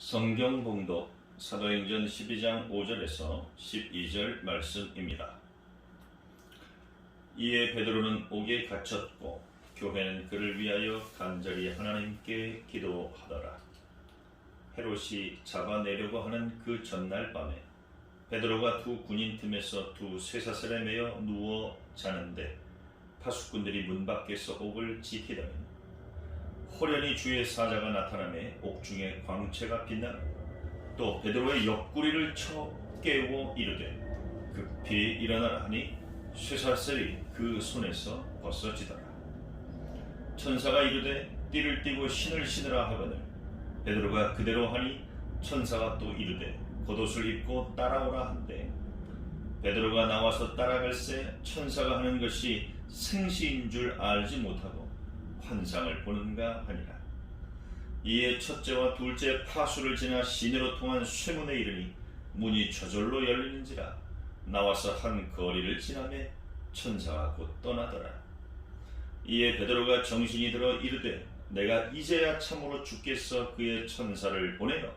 성경 봉독 사도행전 12장 5절에서 12절 말씀입니다. 이에 베드로는 옥에 갇혔고 교회는 그를 위하여 간절히 하나님께 기도하더라. 헤롯이 잡아내려고 하는 그 전날 밤에 베드로가 두 군인 틈에서 두 쇠사슬에 매여 누워 자는데 파수꾼들이 문 밖에서 옥을 지키더니 호련히 주의 사자가 나타나매 옥중에 광채가 빛나고 또 베드로의 옆구리를 쳐 깨워 이르되 급히 일어나라 하니 쇠사슬이 그 손에서 벗어지더라. 천사가 이르되 띠를 띠고 신을 신으라 하거늘 베드로가 그대로 하니 천사가 또 이르되 겉옷을 입고 따라오라 한대 베드로가 나와서 따라갈새 천사가 하는 것이 생시인 줄 알지 못하고 환상을 보는가 하니라. 이에 첫째와 둘째 파수를 지나 시내로 통한 쇠문에 이르니 문이 저절로 열리는지라. 나와서 한 거리를 지나매 천사가 곧 떠나더라. 이에 베드로가 정신이 들어 이르되 내가 이제야 참으로 주께서 그의 천사를 보내어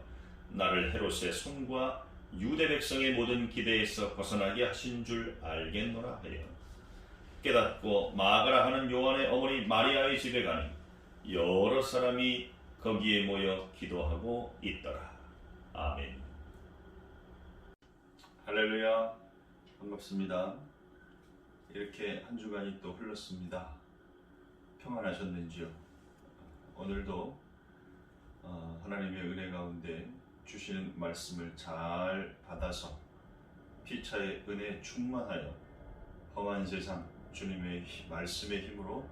나를 헤롯의 손과 유대 백성의 모든 기대에서 벗어나게 하신 줄 알겠노라 하여 깨닫고 마가라 하는 요한의 어머니 마리아의 집에 가니 여러 사람이 거기에 모여 기도하고 있더라. 아멘. 할렐루야. 반갑습니다. 이렇게 한 주간이 또 흘렀습니다. 평안하셨는지요? 오늘도 하나님의 은혜 가운데 주시는 말씀을 잘 받아서 피차의 은혜에 충만하여 험한 세상 주님의 말씀의 힘으로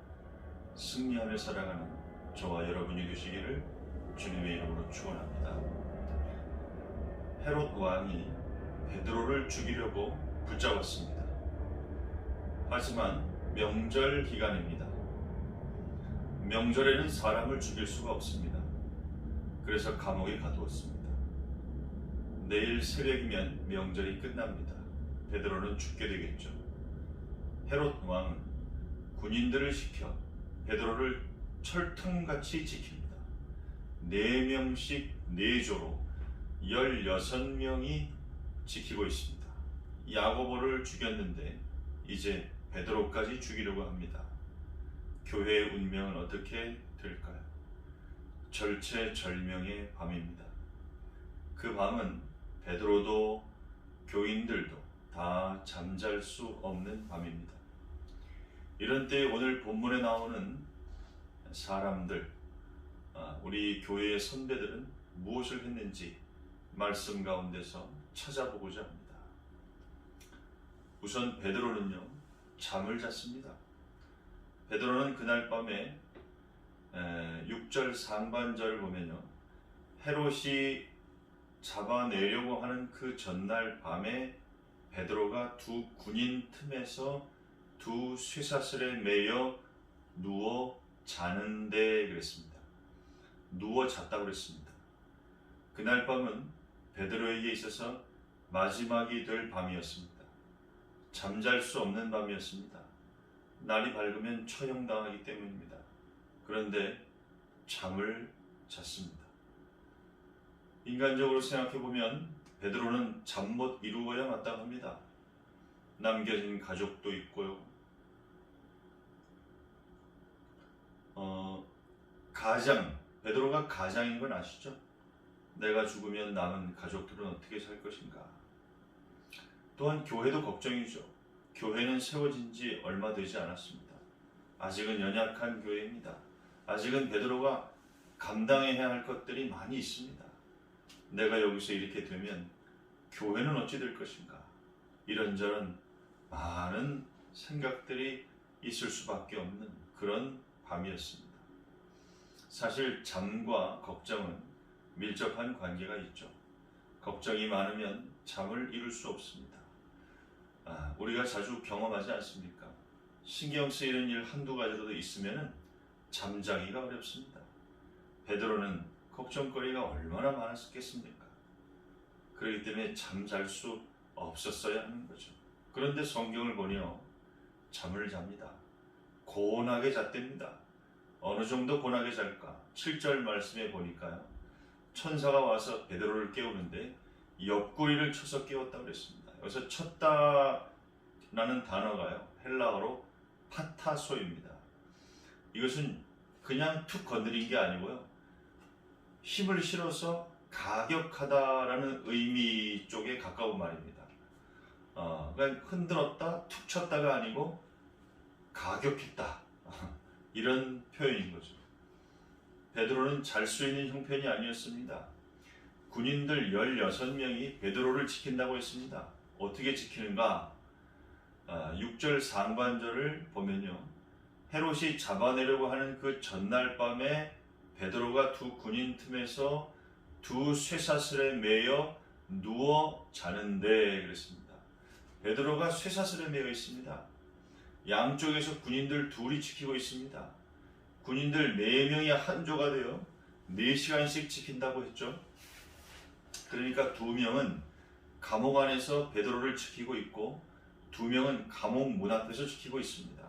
승리하며 살아가는 저와 여러분이 되시기를 주님의 이름으로 축원합니다. 헤롯 왕이 베드로를 죽이려고 붙잡았습니다. 하지만 명절 기간입니다. 명절에는 사람을 죽일 수가 없습니다. 그래서 감옥에 가두었습니다. 내일 새벽이면 명절이 끝납니다. 베드로는 죽게 되겠죠. 헤롯 왕은 군인들을 시켜 베드로를 철통같이 지킵니다. 4명씩 4조로 16명이 지키고 있습니다. 야고보를 죽였는데 이제 베드로까지 죽이려고 합니다. 교회의 운명은 어떻게 될까요? 절체절명의 밤입니다. 그 밤은 베드로도 교인들도 다 잠잘 수 없는 밤입니다. 이런 때에 오늘 본문에 나오는 사람들, 우리 교회의 선배들은 무엇을 했는지 말씀 가운데서 찾아보고자 합니다. 우선 베드로는요, 잠을 잤습니다. 베드로는 그날 밤에 6절 상반절을 보면요, 헤롯이 잡아내려고 하는 그 전날 밤에 베드로가 두 군인 틈에서 두 쇠사슬에 매여 누워 자는데 그랬습니다. 누워 잤다고 그랬습니다. 그날 밤은 베드로에게 있어서 마지막이 될 밤이었습니다. 잠잘 수 없는 밤이었습니다. 날이 밝으면 처형당하기 때문입니다. 그런데 잠을 잤습니다. 인간적으로 생각해보면 베드로는 잠 못 이루어야 마땅 합니다. 남겨진 가족도 있고요. 베드로가 가장인 건 아시죠? 내가 죽으면 남은 가족들은 어떻게 살 것인가? 또한 교회도 걱정이죠. 교회는 세워진 지 얼마 되지 않았습니다. 아직은 연약한 교회입니다. 아직은 베드로가 감당해야 할 것들이 많이 있습니다. 내가 여기서 이렇게 되면 교회는 어찌 될 것인가? 이런저런 많은 생각들이 있을 수밖에 없는 그런 밤이었습니다. 사실 잠과 걱정은 밀접한 관계가 있죠. 걱정이 많으면 잠을 이룰 수 없습니다. 우리가 자주 경험하지 않습니까? 신경 쓰이는 일 한두 가지라도 있으면 잠자기가 어렵습니다. 베드로는 걱정거리가 얼마나 많았겠습니까? 그렇기 때문에 잠잘 수 없었어야 하는 거죠. 그런데 성경을 보니요, 잠을 잡니다. 고운하게 잤답니다. 어느 정도 고운하게 잘까? 7절 말씀에 보니까요, 천사가 와서 베드로를 깨우는데 옆구리를 쳐서 깨웠다고 그랬습니다. 여기서 쳤다라는 단어가요, 헬라어로 파타소입니다. 이것은 그냥 툭 건드린 게 아니고요, 힘을 실어서 가격하다라는 의미 쪽에 가까운 말입니다. 그러니까 흔들었다, 툭 쳤다가 아니고 가격했다, 이런 표현인 거죠. 베드로는 잘 수 있는 형편이 아니었습니다. 군인들 16명이 베드로를 지킨다고 했습니다. 어떻게 지키는가? 6절 상반절을 보면요, 헤롯이 잡아내려고 하는 그 전날 밤에 베드로가 두 군인 틈에서 두 쇠사슬에 매여 누워 자는데 그랬습니다. 베드로가 쇠사슬에 매여 있습니다. 양쪽에서 군인들 둘이 지키고 있습니다. 군인들 4명이 한 조가 되어 4시간씩 지킨다고 했죠. 그러니까 2명은 감옥 안에서 베드로를 지키고 있고 2명은 감옥 문 앞에서 지키고 있습니다.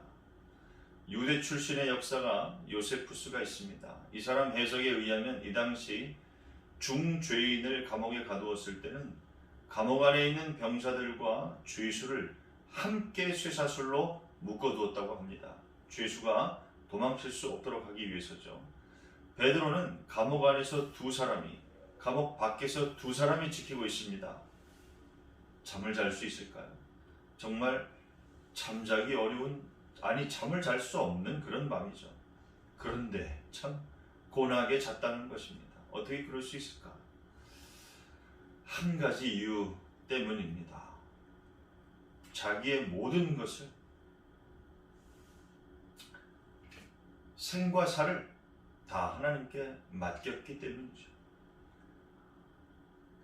유대 출신의 역사가 요세푸스가 있습니다. 이 사람 해석에 의하면 이 당시 중죄인을 감옥에 가두었을 때는 감옥 안에 있는 병사들과 죄수를 함께 쇠사슬로 묶어두었다고 합니다. 죄수가 도망칠 수 없도록 하기 위해서죠. 베드로는 감옥 안에서 2사람이, 감옥 밖에서 2사람이 지키고 있습니다. 잠을 잘 수 있을까요? 정말 잠자기 어려운, 잠을 잘 수 없는 그런 밤이죠. 그런데 참 고나게 잤다는 것입니다. 어떻게 그럴 수 있을까? 한 가지 이유 때문입니다. 자기의 모든 것을, 생과 사를 다 하나님께 맡겼기 때문이죠.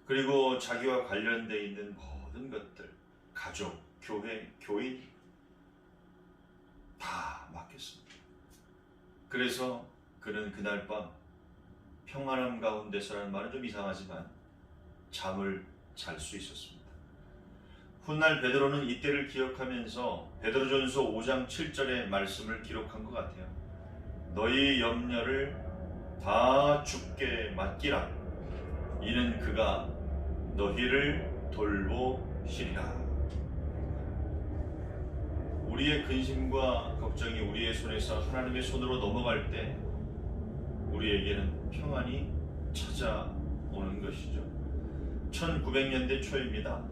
그리고 자기와 관련되어 있는 모든 것들, 가족, 교회, 교인 다 맡겼습니다. 그래서 그는 그날 밤 평안함 가운데서라는 말은 좀 이상하지만 잠을 잘 수 있었습니다. 훗날 베드로는 이때를 기억하면서 베드로전서 5장 7절의 말씀을 기록한 것 같아요. 너희 염려를 다 주께 맡기라. 이는 그가 너희를 돌보시리라. 우리의 근심과 걱정이 우리의 손에서 하나님의 손으로 넘어갈 때 우리에게는 평안이 찾아오는 것이죠. 1900년대 초입니다.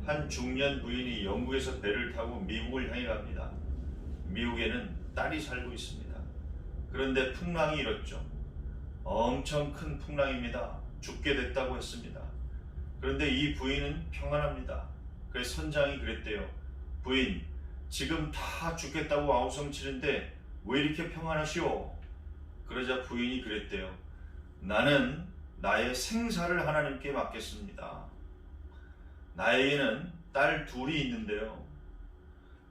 한 중년 부인이 영국에서 배를 타고 미국을 향해 갑니다. 미국에는 딸이 살고 있습니다. 그런데 풍랑이 일었죠. 엄청 큰 풍랑입니다. 죽게 됐다고 했습니다. 그런데 이 부인은 평안합니다. 그래서 선장이 그랬대요. 부인, 지금 다 죽겠다고 아우성치는데 왜 이렇게 평안하시오? 그러자 부인이 그랬대요. 나는 나의 생사를 하나님께 맡겼습니다. 나에게는 딸 둘이 있는데요.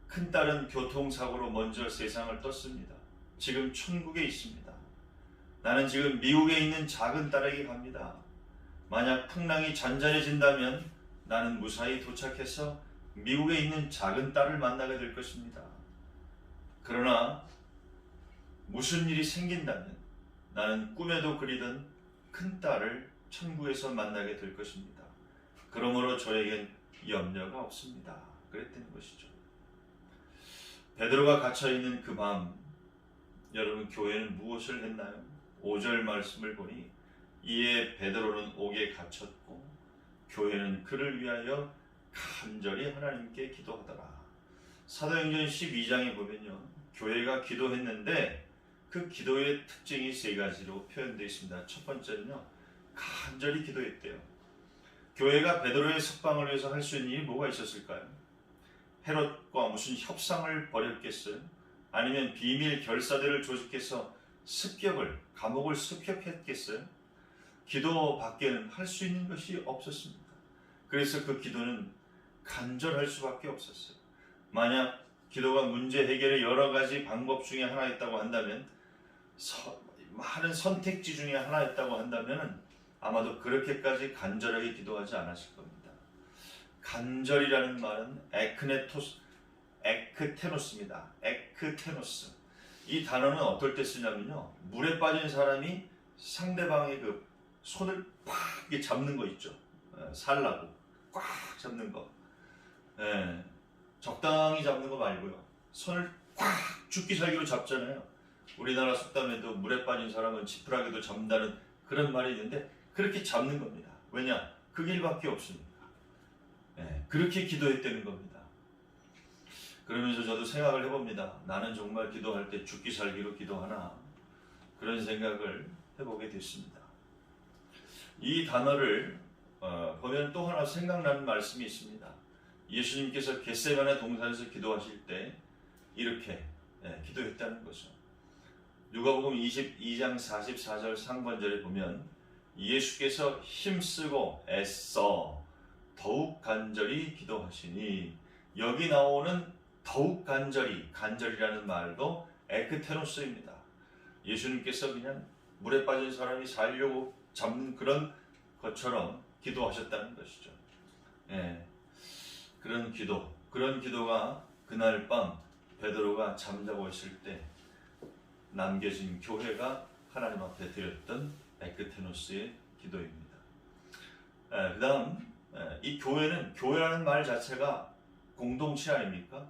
큰 딸은 교통사고로 먼저 세상을 떴습니다. 지금 천국에 있습니다. 나는 지금 미국에 있는 작은 딸에게 갑니다. 만약 풍랑이 잔잔해진다면 나는 무사히 도착해서 미국에 있는 작은 딸을 만나게 될 것입니다. 그러나 무슨 일이 생긴다면 나는 꿈에도 그리던 큰 딸을 천국에서 만나게 될 것입니다. 그러므로 저에겐 염려가 없습니다. 그랬다는 것이죠. 베드로가 갇혀있는 그 밤, 여러분 교회는 무엇을 했나요? 5절 말씀을 보니 이에 베드로는 옥에 갇혔고 교회는 그를 위하여 간절히 하나님께 기도하더라. 사도행전 12장에 보면요, 교회가 기도했는데 그 기도의 특징이 3가지로 표현되어 있습니다. 첫 번째는요, 간절히 기도했대요. 교회가 베드로의 석방을 위해서 할 수 있는 일이 뭐가 있었을까요? 헤롯과 무슨 협상을 벌였겠어요? 아니면 비밀 결사대를 조직해서 감옥을 습격했겠어요? 기도밖에는 할 수 있는 것이 없었습니다. 그래서 그 기도는 간절할 수밖에 없었어요. 만약 기도가 문제 해결의 여러 가지 방법 중에 하나였다고 한다면, 많은 선택지 중에 하나였다고 한다면 아마도 그렇게까지 간절하게 기도하지 않았을 겁니다. 간절이라는 말은 에크테노스입니다. 에크테노스. 이 단어는 어떨 때 쓰냐면요, 물에 빠진 사람이 상대방의 그 손을 꽉 이렇게 잡는 거 있죠. 살라고 꽉 잡는 거. 적당히 잡는 거 말고요. 손을 꽉 죽기 살기로 잡잖아요. 우리나라 속담에도 물에 빠진 사람은 지푸라기도 잡는다는 그런 말이 있는데 그렇게 잡는 겁니다. 왜냐? 그 길밖에 없으니까. 그렇게 기도했다는 겁니다. 그러면서 저도 생각을 해봅니다. 나는 정말 기도할 때 죽기 살기로 기도하나? 그런 생각을 해보게 됐습니다. 이 단어를 보면 또 하나 생각나는 말씀이 있습니다. 예수님께서 겟세마네 동산에서 기도하실 때 이렇게 기도했다는 거죠. 누가복음 22장 44절 상반절에 보면 예수께서 힘쓰고 애써 더욱 간절히 기도하시니, 여기 나오는 더욱 간절이라는 말도 에크테노스입니다. 예수님께서 그냥 물에 빠진 사람이 살려고 잡는 그런 것처럼 기도하셨다는 것이죠. 그런 기도가 그날 밤 베드로가 잠자고 있을 때 남겨진 교회가 하나님 앞에 드렸던 에크테노스의 기도입니다. 그 다음 이 교회라는 말 자체가 공동체 아닙니까?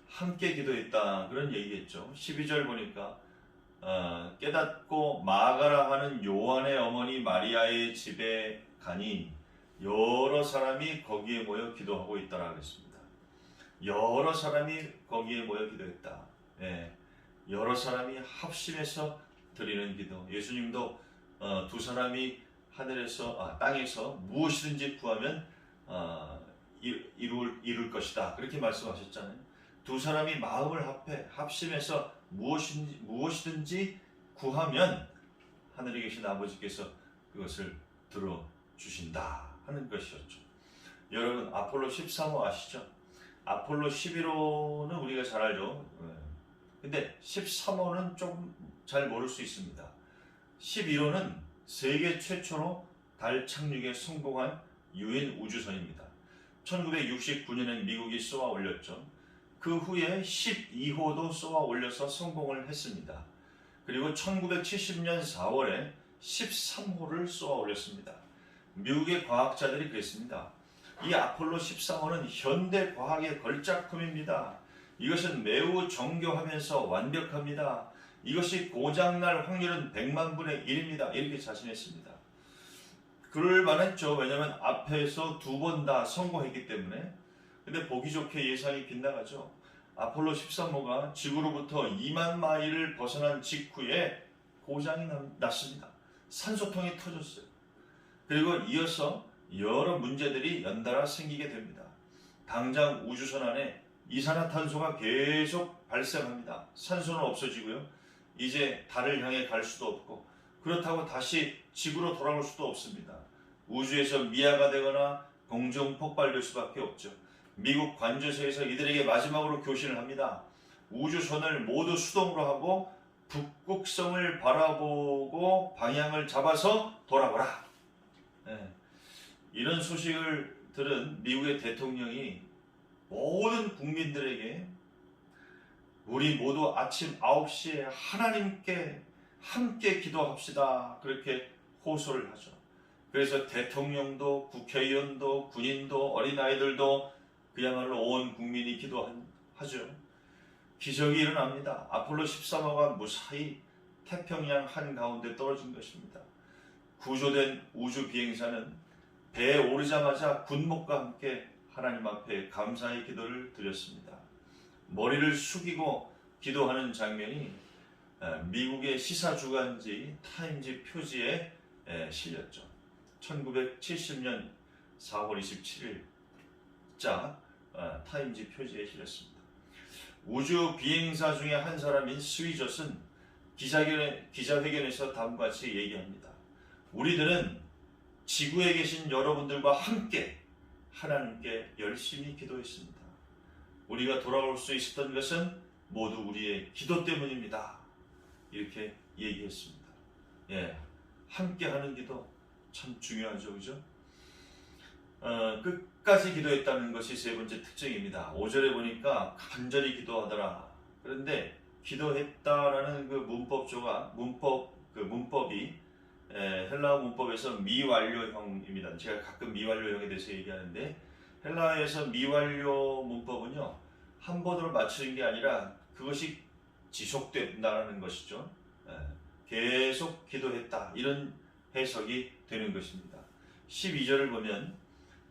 함께 기도했다 그런 얘기겠죠. 12절 보니까 깨닫고 마가라 하는 요한의 어머니 마리아의 집에 가니 여러 사람이 거기에 모여 기도하고 있더라 그랬습니다. 여러 사람이 거기에 모여 기도했다. 여러 사람이 합심해서 드리는 기도. 예수님도 두 사람이 땅에서 무엇이든지 구하면 이룰 것이다 그렇게 말씀하셨잖아요. 두 사람이 마음을 합심해서 무엇이든지 구하면 하늘에 계신 아버지께서 그것을 들어주신다 하는 것이었죠. 여러분, 아폴로 13호 아시죠? 아폴로 11호는 우리가 잘 알죠. 근데 13호는 좀 잘 모를 수 있습니다. 11호는 세계 최초로 달 착륙에 성공한 유인 우주선입니다. 1969년에 미국이 쏘아 올렸죠. 그 후에 12호도 쏘아 올려서 성공을 했습니다. 그리고 1970년 4월에 13호를 쏘아 올렸습니다. 미국의 과학자들이 그랬습니다. 이 아폴로 13호는 현대 과학의 걸작품입니다. 이것은 매우 정교하면서 완벽합니다. 이것이 고장날 확률은 100만 분의 1입니다. 이렇게 자신했습니다. 그럴 만했죠. 왜냐하면 앞에서 두 번 다 성공했기 때문에. 근데 보기 좋게 예상이 빗나가죠. 아폴로 13호가 지구로부터 2만 마일을 벗어난 직후에 고장이 났습니다. 산소통이 터졌어요. 그리고 이어서 여러 문제들이 연달아 생기게 됩니다. 당장 우주선 안에 이산화탄소가 계속 발생합니다. 산소는 없어지고요. 이제 달을 향해 갈 수도 없고, 그렇다고 다시 지구로 돌아올 수도 없습니다. 우주에서 미아가 되거나 공중 폭발될 수밖에 없죠. 미국 관저소에서 이들에게 마지막으로 교신을 합니다. 우주선을 모두 수동으로 하고 북극성을 바라보고 방향을 잡아서 돌아오라. 이런 소식을 들은 미국의 대통령이 모든 국민들에게 우리 모두 아침 9시에 하나님께 함께 기도합시다 그렇게 호소를 하죠. 그래서 대통령도 국회의원도 군인도 어린아이들도 그야말로 온 국민이 기도하죠. 기적이 일어납니다. 아폴로 13호가 무사히 태평양 한가운데 떨어진 것입니다. 구조된 우주 비행사는 배에 오르자마자 군목과 함께 하나님 앞에 감사의 기도를 드렸습니다. 머리를 숙이고 기도하는 장면이 미국의 시사 주간지 타임지 표지에 실렸죠. 1970년 4월 27일자 타임지 표지에 실렸습니다. 우주 비행사 중에 한 사람인 스위젓은 기자회견에서 다음과 같이 얘기합니다. 우리들은 지구에 계신 여러분들과 함께 하나님께 열심히 기도했습니다. 우리가 돌아올 수 있었던 것은 모두 우리의 기도 때문입니다. 이렇게 얘기했습니다. 함께 하는 기도 참 중요하죠, 그죠? 끝까지 기도했다는 것이 세 번째 특징입니다. 5절에 보니까 간절히 기도하더라. 그런데 기도했다라는 그 문법이 헬라어 문법에서 미완료형입니다. 제가 가끔 미완료형에 대해서 얘기하는데 헬라어에서 미완료 문법은요 한 번으로 맞추는 게 아니라 그것이 지속된다는 것이죠. 계속 기도했다 이런 해석이 되는 것입니다. 12절을 보면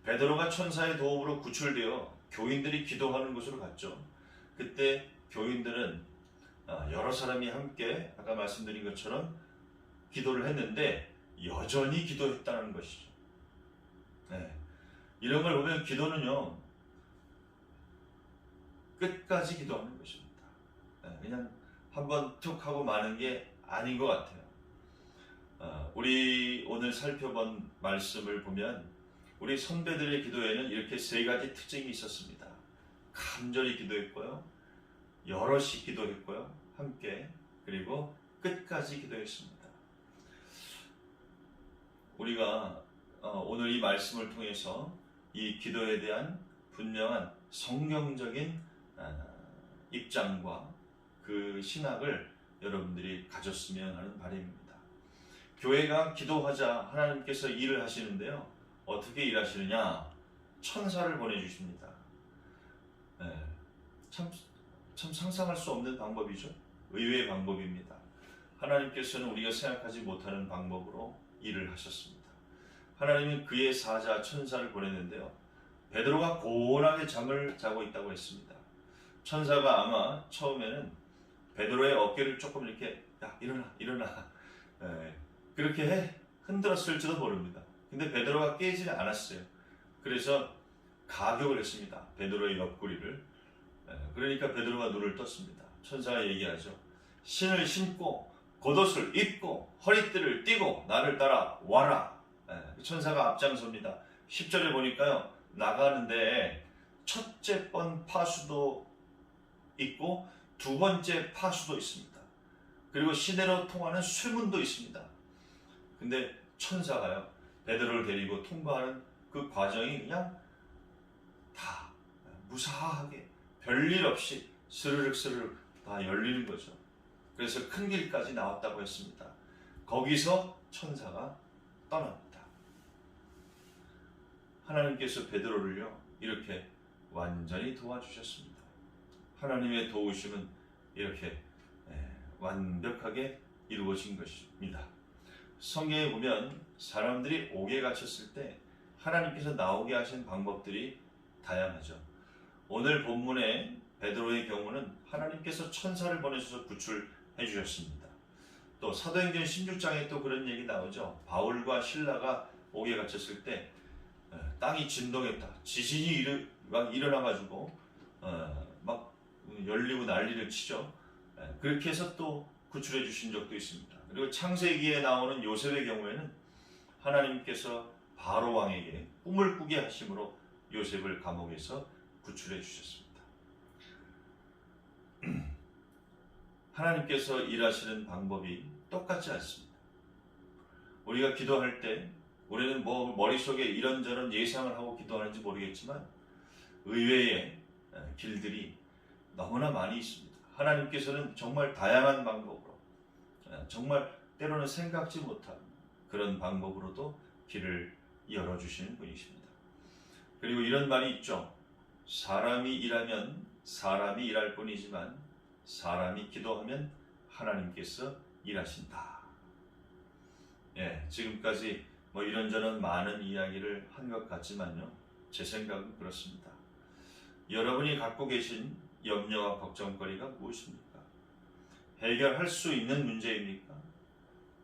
베드로가 천사의 도움으로 구출되어 교인들이 기도하는 곳으로 갔죠. 그때 교인들은 여러 사람이 함께 아까 말씀드린 것처럼 기도를 했는데 여전히 기도했다는 것이죠. 이런 걸 보면 기도는요 끝까지 기도하는 것입니다. 그냥 한번 툭 하고 마는 게 아닌 것 같아요. 우리 오늘 살펴본 말씀을 보면 우리 선배들의 기도에는 이렇게 세 가지 특징이 있었습니다. 간절히 기도했고요, 여럿이 기도했고요, 함께, 그리고 끝까지 기도했습니다. 우리가 오늘 이 말씀을 통해서 이 기도에 대한 분명한 성경적인 입장과 그 신학을 여러분들이 가졌으면 하는 바람입니다. 교회가 기도하자 하나님께서 일을 하시는데요. 어떻게 일하시느냐? 천사를 보내주십니다. 참 상상할 수 없는 방법이죠. 의외의 방법입니다. 하나님께서는 우리가 생각하지 못하는 방법으로 일을 하셨습니다. 하나님은 그의 사자 천사를 보냈는데요. 베드로가 고온하게 잠을 자고 있다고 했습니다. 천사가 아마 처음에는 베드로의 어깨를 조금 이렇게 야 일어나 그렇게 흔들었을지도 모릅니다. 근데 베드로가 깨지지 않았어요. 그래서 가격을 했습니다. 베드로의 옆구리를. 그러니까 베드로가 눈을 떴습니다. 천사가 얘기하죠. 신을 신고 겉옷을 입고 허리띠를 띠고 나를 따라 와라. 천사가 앞장섭니다. 10절에 보니까요. 나가는데 첫째 번 파수도 있고 두 번째 파수도 있습니다. 그리고 시내로 통하는 쇠문도 있습니다. 근데 천사가요. 베드로를 데리고 통과하는 그 과정이 그냥 다 무사하게 별일 없이 스르륵 다 열리는 거죠. 그래서 큰 길까지 나왔다고 했습니다. 거기서 천사가 떠납니다. 하나님께서 베드로를요 이렇게 완전히 도와주셨습니다. 하나님의 도우심은 이렇게 완벽하게 이루어진 것입니다. 성경에 보면 사람들이 옥에 갇혔을 때 하나님께서 나오게 하신 방법들이 다양하죠. 오늘 본문의 베드로의 경우는 하나님께서 천사를 보내셔서 구출해 주셨습니다. 또 사도행전 16장에 또 그런 얘기 나오죠. 바울과 실라가 옥에 갇혔을 때 땅이 진동했다. 지진이 일어나가지고 막 열리고 난리를 치죠. 그렇게 해서 또 구출해 주신 적도 있습니다. 그리고 창세기에 나오는 요셉의 경우에는 하나님께서 바로 왕에게 꿈을 꾸게 하심으로 요셉을 감옥에서 구출해 주셨습니다. 하나님께서 일하시는 방법이 똑같지 않습니다. 우리가 기도할 때 우리는 뭐 머릿속에 이런저런 예상을 하고 기도하는지 모르겠지만 의외의 길들이 너무나 많이 있습니다. 하나님께서는 정말 다양한 방법으로 정말 때로는 생각지 못한 그런 방법으로도 길을 열어주시는 분이십니다. 그리고 이런 말이 있죠. 사람이 일하면 사람이 일할 뿐이지만 사람이 기도하면 하나님께서 일하신다. 지금까지 뭐 이런저런 많은 이야기를 한 것 같지만요. 제 생각은 그렇습니다. 여러분이 갖고 계신 염려와 걱정거리가 무엇입니까? 해결할 수 있는 문제입니까?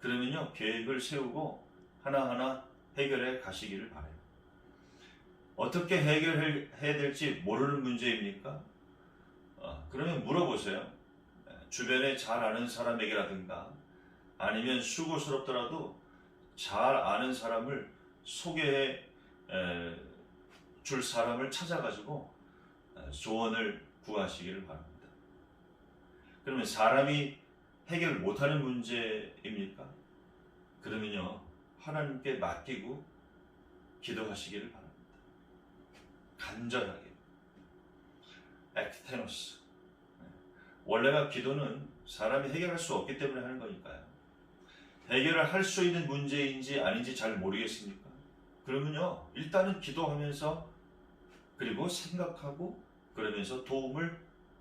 그러면요, 계획을 세우고 하나하나 해결해 가시기를 바라요. 어떻게 해결해야 될지 모르는 문제입니까? 그러면 물어보세요. 주변에 잘 아는 사람에게라든가 아니면 수고스럽더라도 잘 아는 사람을 소개해 줄 사람을 찾아가지고 조언을 구하시기를 바랍니다. 그러면 사람이 해결 못하는 문제입니까? 그러면요, 하나님께 맡기고 기도하시기를 바랍니다. 간절하게. 해결을 할 수 있는 문제인지 아닌지 잘 모르겠습니까? 그러면요, 일단은 기도하면서 그리고 생각하고 그러면서 도움을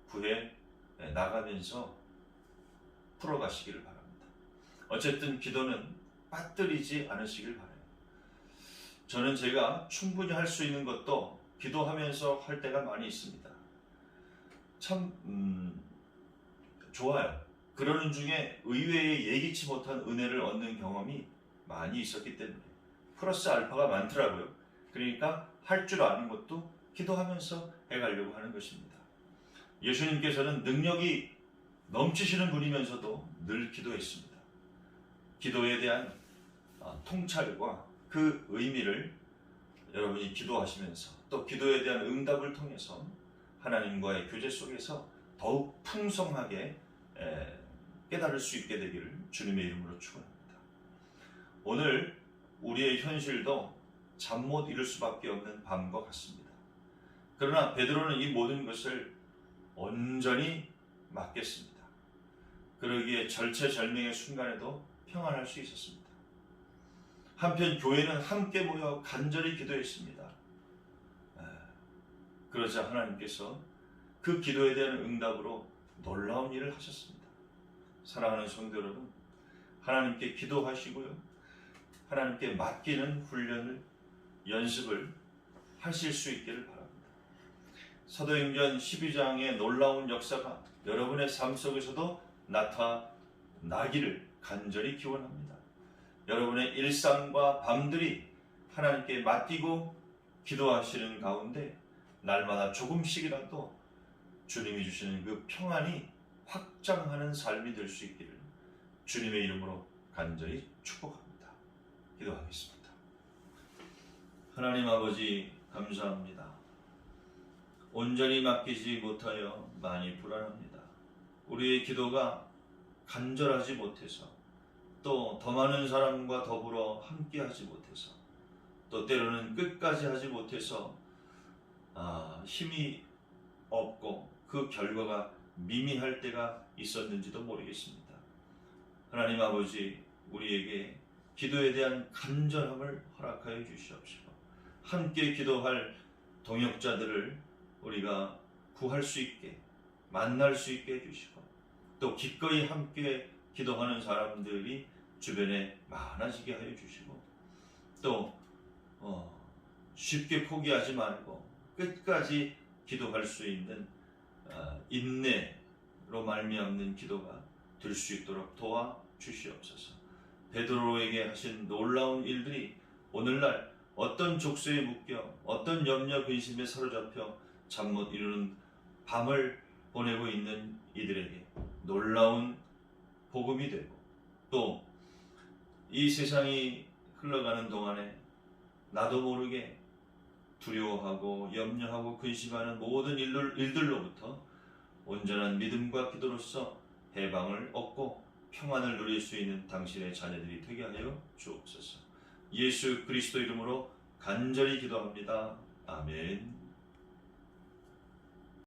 구해 나가면서 풀어가시기를 바랍니다. 어쨌든 기도는 빠뜨리지 않으시길 바라요. 저는 제가 충분히 할 수 있는 것도 기도하면서 할 때가 많이 있습니다. 참 좋아요. 그러는 중에 의외의 예기치 못한 은혜를 얻는 경험이 많이 있었기 때문에 플러스 알파가 많더라고요. 그러니까 할 줄 아는 것도 기도하면서 해가려고 하는 것입니다. 예수님께서는 능력이 넘치시는 분이면서도 늘 기도했습니다. 기도에 대한 통찰과 그 의미를 여러분이 기도하시면서 또 기도에 대한 응답을 통해서 하나님과의 교제 속에서 더욱 풍성하게 깨달을 수 있게 되기를 주님의 이름으로 축원합니다. 오늘 우리의 현실도 잠 못 이룰 수밖에 없는 밤과 같습니다. 그러나 베드로는 이 모든 것을 온전히 맡겼습니다. 그러기에 절체절명의 순간에도 평안할 수 있었습니다. 한편 교회는 함께 모여 간절히 기도했습니다. 그러자 하나님께서 그 기도에 대한 응답으로 놀라운 일을 하셨습니다. 사랑하는 성도 여러분, 하나님께 기도하시고요, 하나님께 맡기는 훈련을, 연습을 하실 수 있기를 바랍니다. 사도행전 12장의 놀라운 역사가 여러분의 삶 속에서도 나타나기를 간절히 기원합니다. 여러분의 일상과 밤들이 하나님께 맡기고 기도하시는 가운데 날마다 조금씩이라도 주님이 주시는 그 평안이 확장하는 삶이 될 수 있기를 주님의 이름으로 간절히 축복합니다. 기도하겠습니다. 하나님 아버지, 감사합니다. 온전히 맡기지 못하여 많이 불안합니다. 우리의 기도가 간절하지 못해서, 또 더 많은 사람과 더불어 함께 하지 못해서, 또 때로는 끝까지 하지 못해서 힘이 없고 그 결과가 미미할 때가 있었는지도 모르겠습니다. 하나님 아버지, 우리에게 기도에 대한 간절함을 허락하여 주시옵시고, 함께 기도할 동역자들을 우리가 구할 수 있게, 만날 수 있게 해주시고, 또 기꺼이 함께 기도하는 사람들이 주변에 많아지게 하여 주시고, 또 쉽게 포기하지 말고 끝까지 기도할 수 있는 인내로 말미암는 기도가 될 수 있도록 도와 주시옵소서. 베드로에게 하신 놀라운 일들이 오늘날 어떤 족쇄에 묶여 어떤 염려 근심에 사로잡혀 잠 못 이루는 밤을 보내고 있는 이들에게 놀라운 복음이 되고, 또 이 세상이 흘러가는 동안에 나도 모르게 두려워하고 염려하고 근심하는 모든 일들로부터 온전한 믿음과 기도로서 해방을 얻고 평안을 누릴 수 있는 당신의 자녀들이 되게 하여 주옵소서. 예수 그리스도 이름으로 간절히 기도합니다. 아멘.